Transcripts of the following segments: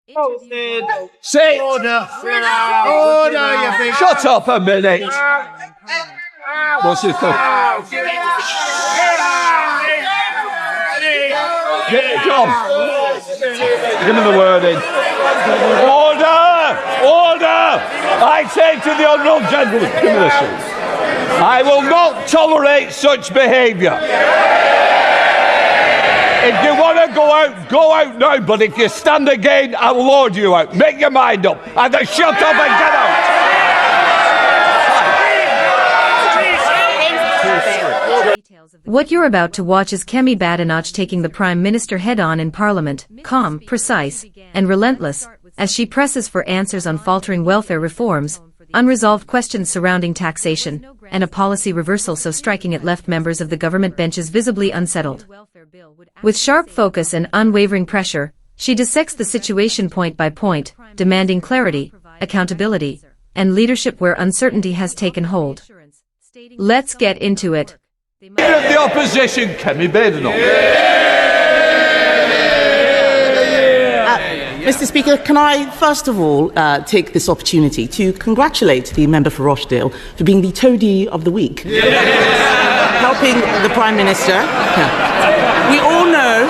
Sit! Order! Order, you big... Shut up a minute! What's this called? Come. Give me the word in. Order! Order! I say to the honourable gentleman, give me the seat. I will not tolerate such behaviour. If you want to go out now, but if you stand again, I will order you out. Make your mind up. Either shut up and get out. What you're about to watch is Kemi Badenoch taking the Prime Minister head-on in Parliament, calm, precise, and relentless, as she presses for answers on faltering welfare reforms, unresolved questions surrounding taxation, and a policy reversal so striking it left members of the government benches visibly unsettled. With sharp focus and unwavering pressure, she dissects the situation point by point, demanding clarity, accountability, and leadership where uncertainty has taken hold. Let's get into it. Leader of the opposition, Kemi Badenoch. Mr. Speaker, can I first of all take this opportunity to congratulate the member for Rochdale for being the toady of the week, helping the Prime Minister. Yeah. We all know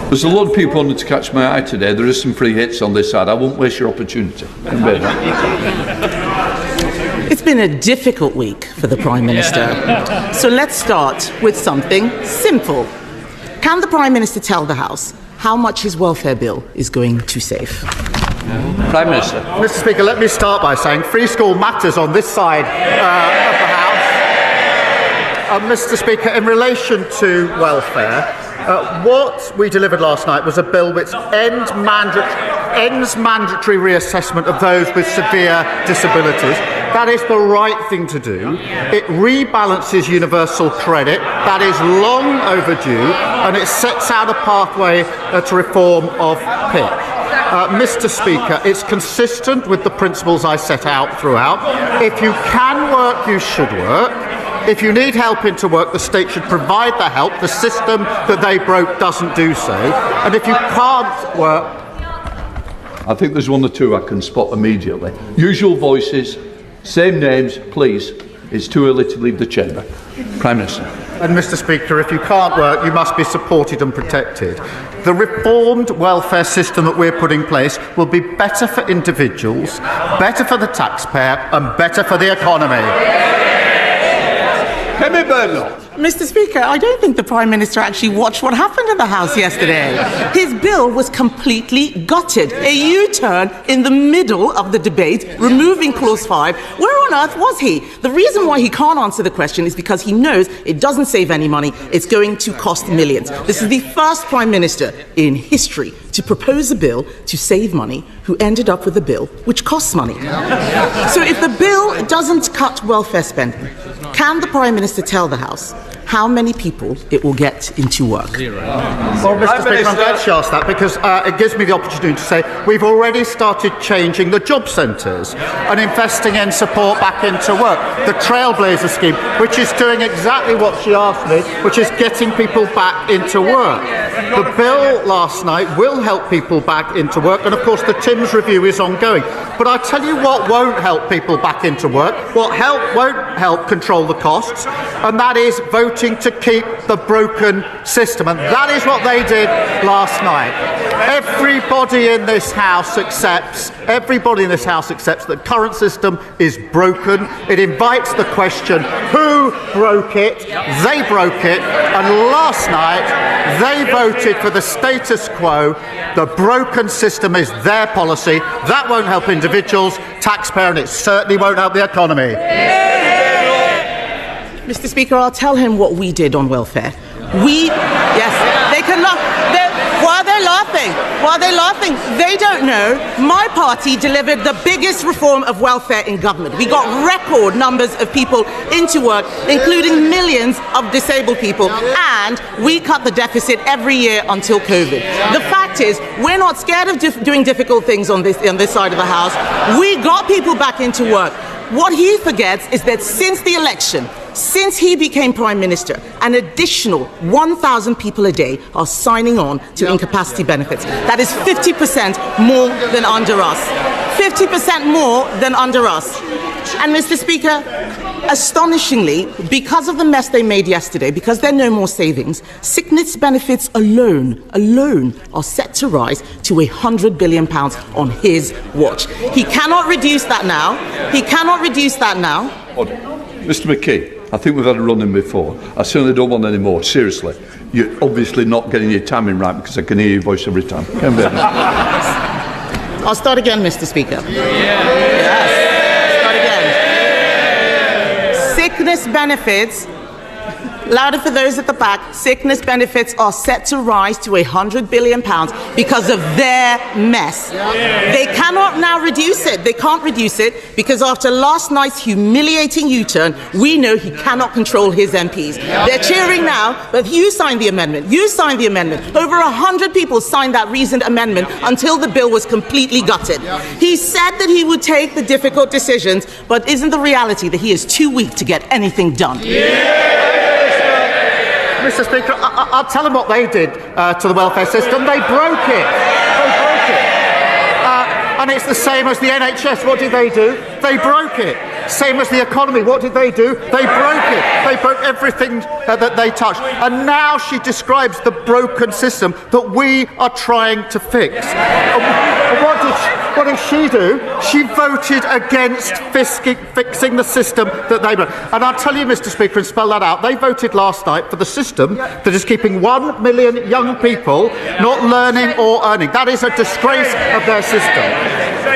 There's a lot of people wanting to catch my eye today. There is some free hits on this side. I won't waste your opportunity. It's been a difficult week for the Prime Minister. So let's start with something simple. Can the Prime Minister tell the House how much his welfare bill is going to save? Prime Minister. Mr. Speaker, let me start by saying free school matters on this side of the House. Mr. Speaker, in relation to welfare, what we delivered last night was a bill which ends mandatory reassessment of those with severe disabilities. That is the right thing to do. It rebalances universal credit. That is long overdue, and it sets out a pathway to reform of PIP. Mr. Speaker, it's consistent with the principles I set out throughout. If you can work, you should work. If you need help into work, the state should provide the help. The system that they broke doesn't do so. And if you can't work... I think there's one or two I can spot immediately. Usual voices, same names, please. It's too early to leave the chamber. Prime Minister. And Mr. Speaker, if you can't work, you must be supported and protected. The reformed welfare system that we're putting in place will be better for individuals, better for the taxpayer, and better for the economy. Kemi Badenoch. Mr. Speaker, I don't think the Prime Minister actually watched what happened in the House yesterday. His bill was completely gutted. A U-turn in the middle of the debate, removing Clause 5. Where on earth was he? The reason why he can't answer the question is because he knows it doesn't save any money. It's going to cost millions. This is the first Prime Minister in history to propose a bill to save money who ended up with a bill which costs money. So if the bill doesn't cut welfare spending, can the Prime Minister tell the House how many people it will get into work? Well, Mr. Speaker, I'm glad she asked that because it gives me the opportunity to say we've already started changing the job centres and investing in support back into work. The Trailblazer scheme, which is doing exactly what she asked me, which is getting people back into work. The bill last night will help people back into work, and of course the Timms review is ongoing. But I tell you what won't help people back into work, won't help control the costs, and that is voting to keep the broken system. And that is what they did last night. Everybody in this House accepts that the current system is broken. It invites the question, who broke it? They broke it. And last night, they voted for the status quo. The broken system is their policy. That won't help individuals, taxpayer, and it certainly won't help the economy. Mr. Speaker, I'll tell him what we did on welfare. Yes, they can laugh. Why are they laughing? While they're laughing, they don't know my party delivered the biggest reform of welfare in government. We got record numbers of people into work, including millions of disabled people, and we cut the deficit every year until COVID. The fact is, we're not scared of doing difficult things on this side of the House. We got people back into work. What he forgets is that since the election, since he became Prime Minister, an additional 1,000 people a day are signing on to incapacity benefits. That is 50% more than under us. 50% more than under us. And Mr. Speaker, astonishingly, because of the mess they made yesterday, because there are no more savings, sickness benefits alone are set to rise to £100 billion on his watch. He cannot reduce that now. He cannot reduce that now. Mr. McKee, I think we've had a run-in before. I certainly don't want any more. Seriously. You're obviously not getting your timing right because I can hear your voice every time. I'll start again, Mr. Speaker. Yes. Sickness benefits, louder for those at the back, sickness benefits are set to rise to £100 billion because of their mess. They cannot now reduce it. They can't reduce it because after last night's humiliating U-turn, we know he cannot control his MPs. They're cheering now, but you signed the amendment. You signed the amendment. Over 100 people signed that reasoned amendment until the bill was completely gutted. He said that he would take the difficult decisions, but isn't the reality that he is too weak to get anything done? Mr. Speaker, I'll tell them what they did to the welfare system. They broke it. And it's the same as the NHS. What did they do? They broke it. Same as the economy. What did they do? They broke it. They broke everything that they touched. And now she describes the broken system that we are trying to fix. What did she do? She voted against fixing the system that they broke. And I'll tell you, Mr. Speaker, and spell that out, they voted last night for the system that is keeping 1 million young people not learning or earning. That is a disgrace of their system.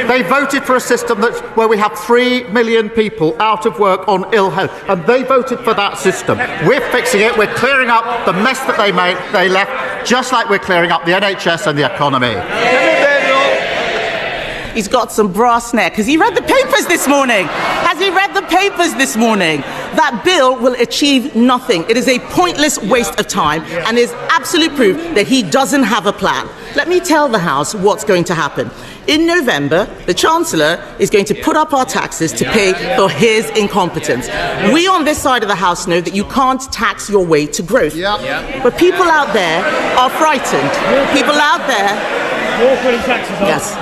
They voted for a system where we have 3 million people out of work on ill health, and they voted for that system. We're fixing it. We're clearing up the mess that they left, just like we're clearing up the NHS and the economy. He's got some brass neck. Has he read the papers this morning? Has he read the papers this morning? That bill will achieve nothing. It is a pointless waste of time and is absolute proof that he doesn't have a plan. Let me tell the House what's going to happen. In November, the Chancellor is going to put up our taxes to pay for his incompetence. We on this side of the House know that you can't tax your way to growth. But people out there are frightened. People out there... Yes.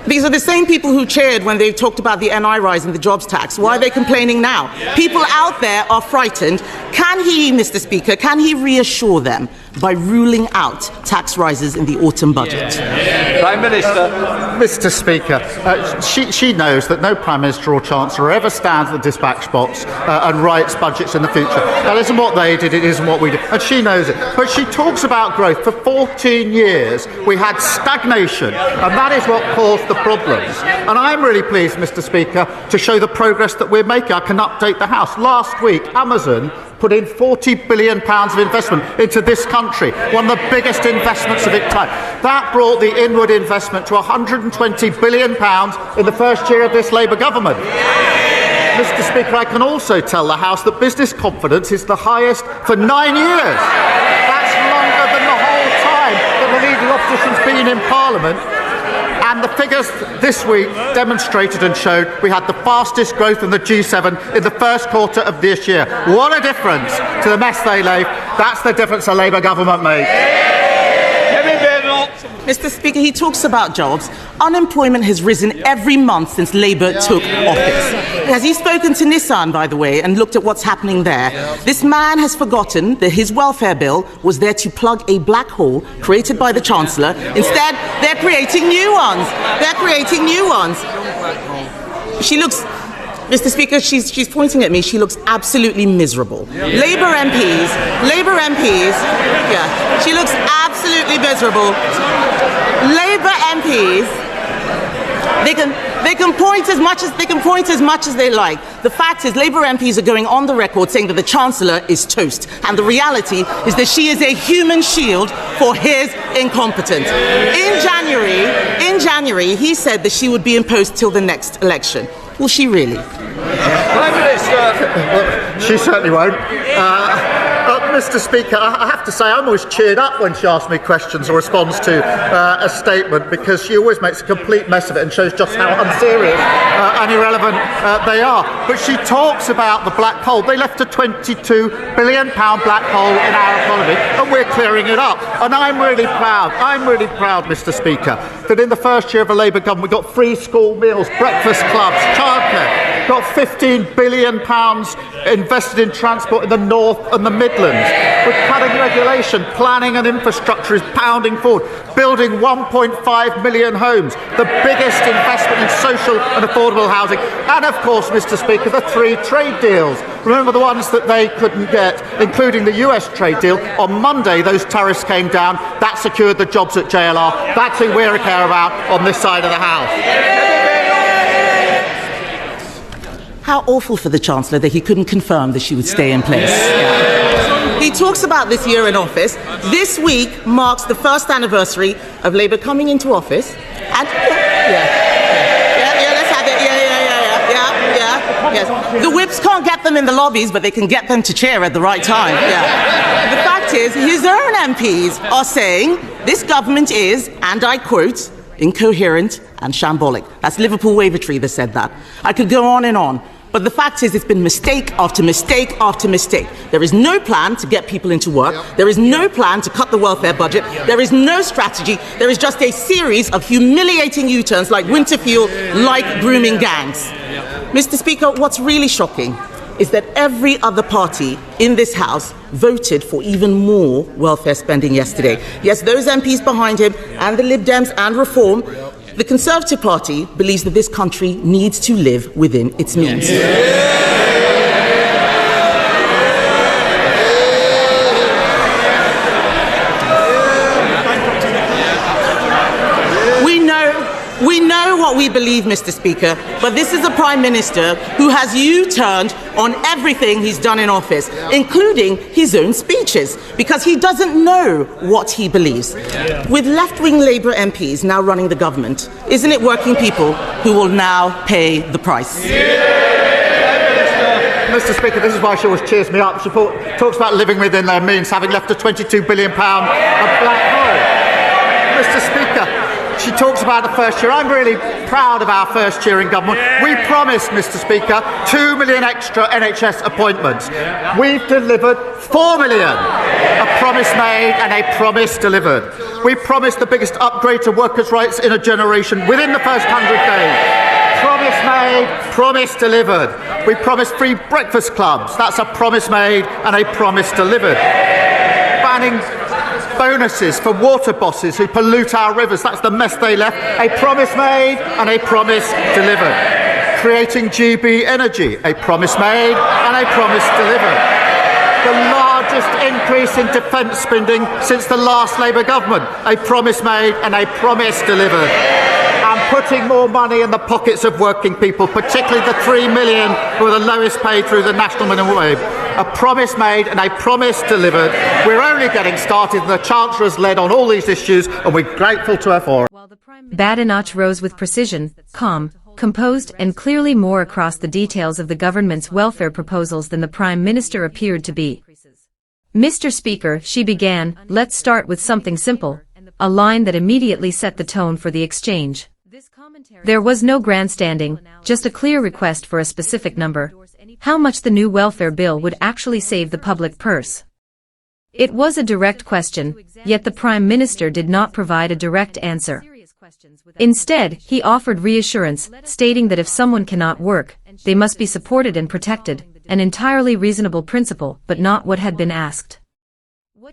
These are the same people who cheered when they talked about the NI rise and the jobs tax. Why are they complaining now? People out there are frightened. Can he, Mr. Speaker, can he reassure them by ruling out tax rises in the autumn budget? Prime Minister. Mr. Speaker, she knows that no Prime Minister or Chancellor ever stands at the dispatch box and writes budgets in the future. That isn't what they did, it isn't what we did. And she knows it. But she talks about growth. For 14 years, we had stagnation, and that is what caused the problems. And I'm really pleased, Mr. Speaker, to show the progress that we're making. I can update the House. Last week, Amazon put in £40 billion of investment into this country, one of the biggest investments of its time. That brought the inward investment to £120 billion in the first year of this Labour government. Mr. Speaker, I can also tell the House that business confidence is the highest for 9 years. That's longer than the whole time that the leading opposition's been in Parliament. And the figures this week demonstrated and showed we had the fastest growth in the G7 in the first quarter of this year. What a difference to the mess they left. That's the difference a Labour government made. Mr. Speaker, he talks about jobs. Unemployment has risen every month since Labour took office. Has he spoken to Nissan, by the way, and looked at what's happening there? This man has forgotten that his welfare bill was there to plug a black hole created by the Chancellor. Instead, they're creating new ones. They're creating new ones. She looks... Mr. Speaker, she's pointing at me. She looks absolutely miserable. Labour MPs, yeah, she looks absolutely miserable. Labour MPs They can point as much as they like. The fact is, Labour MPs are going on the record saying that the Chancellor is toast, and the reality is that she is a human shield for his incompetence. In January, he said that she would be in post till the next election. Will she really? Prime Minister. She certainly won't. Mr. Speaker, I have to say I'm always cheered up when she asks me questions or responds to a statement, because she always makes a complete mess of it and shows just how unserious and irrelevant they are. But she talks about the black hole. They left a £22 billion black hole in our economy, and we're clearing it up. And I'm really proud, Mr. Speaker, that in the first year of a Labour government we got free school meals, breakfast clubs, childcare, got £15 billion invested in transport in the North and the Midlands. We're cutting regulation, planning and infrastructure is pounding forward, building 1.5 million homes, the biggest investment in social and affordable housing, and of course, Mr. Speaker, the 3 trade deals. Remember the ones that they couldn't get, including the US trade deal. On Monday, those tariffs came down. That secured the jobs at JLR. That's who we care about on this side of the House. How awful for the Chancellor that he couldn't confirm that she would stay in place. He talks about this year in office. This week marks the first anniversary of Labour coming into office. And let's have it. Yes. The whips can't get them in the lobbies, but they can get them to cheer at the right time. Yeah. The fact is, his own MPs are saying this government is, and I quote, incoherent and shambolic. That's Liverpool Wavertree that said that. I could go on and on. But the fact is, it's been mistake after mistake after mistake. There is no plan to get people into work. There is no plan to cut the welfare budget. There is no strategy. There is just a series of humiliating U-turns like winter fuel, like grooming gangs. Mr. Speaker, what's really shocking is that every other party in this House voted for even more welfare spending yesterday. Yes, those MPs behind him and the Lib Dems and Reform. The Conservative Party believes that this country needs to live within its means. We know what we believe, Mr. Speaker, but this is a Prime Minister who has U-turned on everything he's done in office, including his own speeches, because he doesn't know what he believes. With left-wing Labour MPs now running the government, isn't it working people who will now pay the price? Mr. Speaker, this is why she always cheers me up. She talks about living within their means, having left a £22 billion black hole. Mr. Speaker, she talks about the first year. I'm really proud of our first year in government. We promised, Mr. Speaker, 2 million extra NHS appointments. We've delivered 4 million. A promise made and a promise delivered. We promised the biggest upgrade to workers' rights in a generation within the first 100 days. Promise made, promise delivered. We promised free breakfast clubs. That's a promise made and a promise delivered. Banning bonuses for water bosses who pollute our rivers. That's the mess they left. A promise made and a promise delivered. Creating GB Energy. A promise made and a promise delivered. The largest increase in defence spending since the last Labour government. A promise made and a promise delivered. And putting more money in the pockets of working people, particularly the 3 million who are the lowest paid through the national minimum wage. A promise made and a promise delivered. We're only getting started, and the Chancellor has led on all these issues, and we're grateful to her for it. Badenoch rose with precision, calm, composed and clearly more across the details of the government's welfare proposals than the Prime Minister appeared to be. Mr. Speaker, she began, let's start with something simple, a line that immediately set the tone for the exchange. There was no grandstanding, just a clear request for a specific number. How much the new welfare bill would actually save the public purse. It was a direct question, yet the Prime Minister did not provide a direct answer. Instead, he offered reassurance, stating that if someone cannot work, they must be supported and protected, an entirely reasonable principle, but not what had been asked.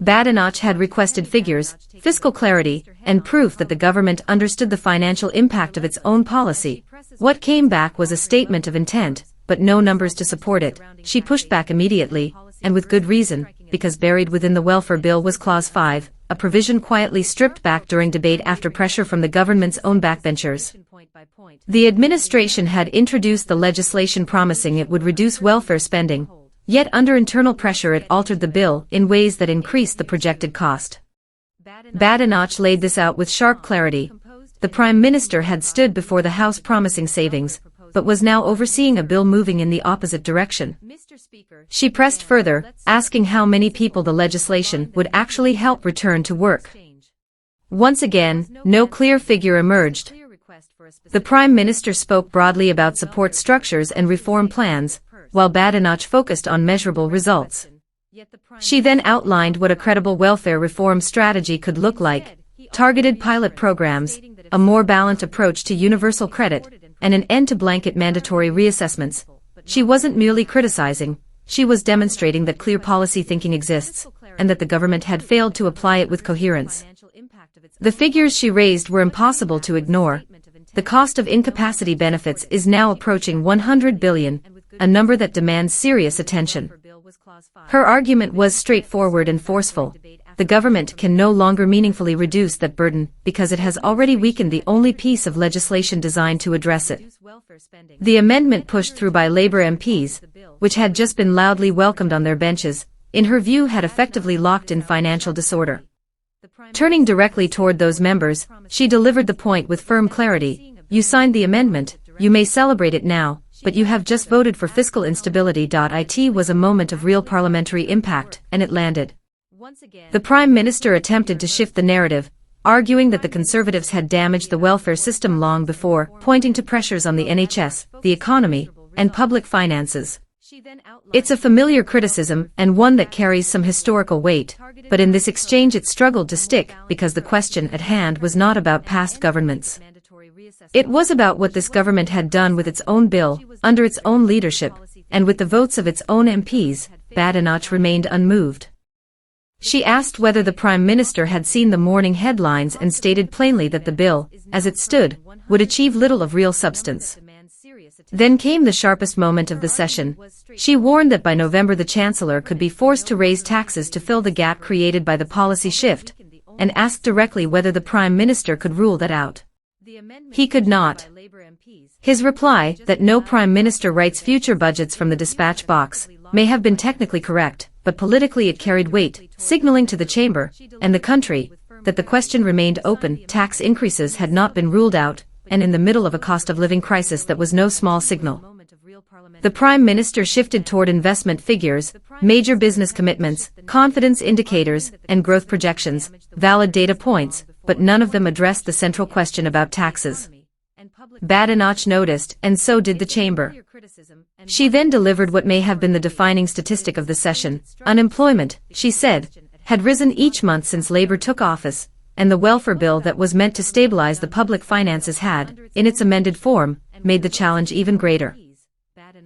Badenoch had requested figures, fiscal clarity, and proof that the government understood the financial impact of its own policy. What came back was a statement of intent, but no numbers to support it. She pushed back immediately, and with good reason, because buried within the welfare bill was Clause 5, a provision quietly stripped back during debate after pressure from the government's own backbenchers. The administration had introduced the legislation promising it would reduce welfare spending, yet under internal pressure it altered the bill in ways that increased the projected cost. Badenoch laid this out with sharp clarity. The Prime Minister had stood before the House promising savings, but was now overseeing a bill moving in the opposite direction. She pressed further, asking how many people the legislation would actually help return to work. Once again, no clear figure emerged. The Prime Minister spoke broadly about support structures and reform plans, while Badenoch focused on measurable results. She then outlined what a credible welfare reform strategy could look like: targeted pilot programs, a more balanced approach to universal credit, and an end to blanket mandatory reassessments. She wasn't merely criticizing, she was demonstrating that clear policy thinking exists, and that the government had failed to apply it with coherence. The figures she raised were impossible to ignore. The cost of incapacity benefits is now approaching 100 billion, a number that demands serious attention. Her argument was straightforward and forceful. The government can no longer meaningfully reduce that burden because it has already weakened the only piece of legislation designed to address it. The amendment pushed through by Labour MPs, which had just been loudly welcomed on their benches, in her view had effectively locked in financial disorder. Turning directly toward those members, she delivered the point with firm clarity: you signed the amendment, you may celebrate it now, but you have just voted for fiscal instability. It was a moment of real parliamentary impact, and it landed. The Prime Minister attempted to shift the narrative, arguing that the Conservatives had damaged the welfare system long before, pointing to pressures on the NHS, the economy, and public finances. It's a familiar criticism and one that carries some historical weight, but in this exchange it struggled to stick because the question at hand was not about past governments. It was about what this government had done with its own bill, under its own leadership, and with the votes of its own MPs. Badenoch remained unmoved. She asked whether the Prime Minister had seen the morning headlines and stated plainly that the bill, as it stood, would achieve little of real substance. Then came the sharpest moment of the session. She warned that by November the Chancellor could be forced to raise taxes to fill the gap created by the policy shift, and asked directly whether the Prime Minister could rule that out. He could not. His reply, that no Prime Minister writes future budgets from the dispatch box, may have been technically correct, but politically it carried weight, signaling to the Chamber, and the country, that the question remained open. Tax increases had not been ruled out, and in the middle of a cost of living crisis that was no small signal. The Prime Minister shifted toward investment figures, major business commitments, confidence indicators, and growth projections, valid data points, but none of them addressed the central question about taxes. Badenoch noticed, and so did the Chamber. She then delivered what may have been the defining statistic of the session. Unemployment, she said, had risen each month since Labour took office, and the welfare bill that was meant to stabilize the public finances had, in its amended form, made the challenge even greater.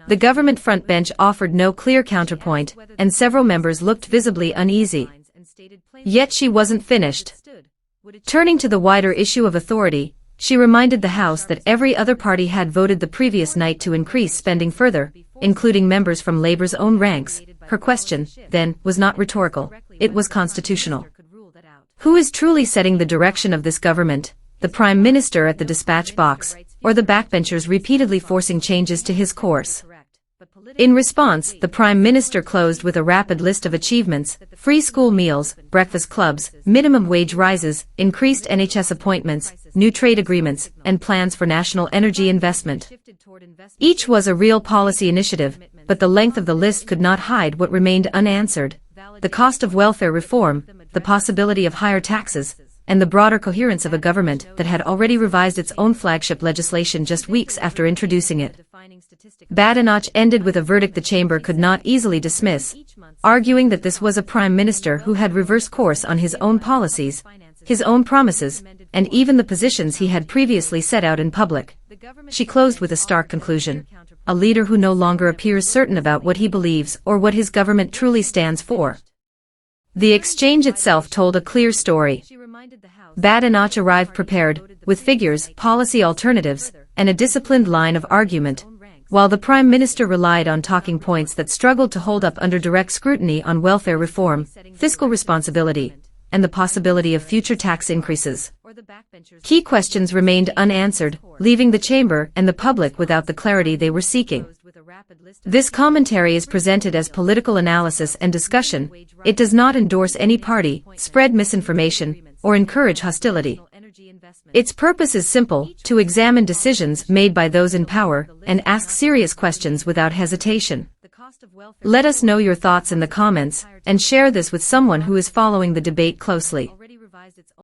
The government front bench offered no clear counterpoint, and several members looked visibly uneasy. Yet she wasn't finished. Turning to the wider issue of authority, she reminded the House that every other party had voted the previous night to increase spending further, including members from Labour's own ranks. Her question, then, was not rhetorical, it was constitutional. Who is truly setting the direction of this government, the Prime Minister at the dispatch box, or the backbenchers repeatedly forcing changes to his course? In response, the Prime Minister closed with a rapid list of achievements: free school meals, breakfast clubs, minimum wage rises, increased NHS appointments, new trade agreements, and plans for national energy investment. Each was a real policy initiative, but the length of the list could not hide what remained unanswered: the cost of welfare reform, the possibility of higher taxes, and the broader coherence of a government that had already revised its own flagship legislation just weeks after introducing it. Badenoch ended with a verdict the Chamber could not easily dismiss, arguing that this was a Prime Minister who had reversed course on his own policies, his own promises, and even the positions he had previously set out in public. She closed with a stark conclusion: a leader who no longer appears certain about what he believes or what his government truly stands for. The exchange itself told a clear story. Badenoch arrived prepared, with figures, policy alternatives, and a disciplined line of argument, while the Prime Minister relied on talking points that struggled to hold up under direct scrutiny on welfare reform, fiscal responsibility, and the possibility of future tax increases. Key questions remained unanswered, leaving the chamber and the public without the clarity they were seeking. This commentary is presented as political analysis and discussion. It does not endorse any party, spread misinformation, or encourage hostility. Its purpose is simple: to examine decisions made by those in power and ask serious questions without hesitation. Let us know your thoughts in the comments, and share this with someone who is following the debate closely.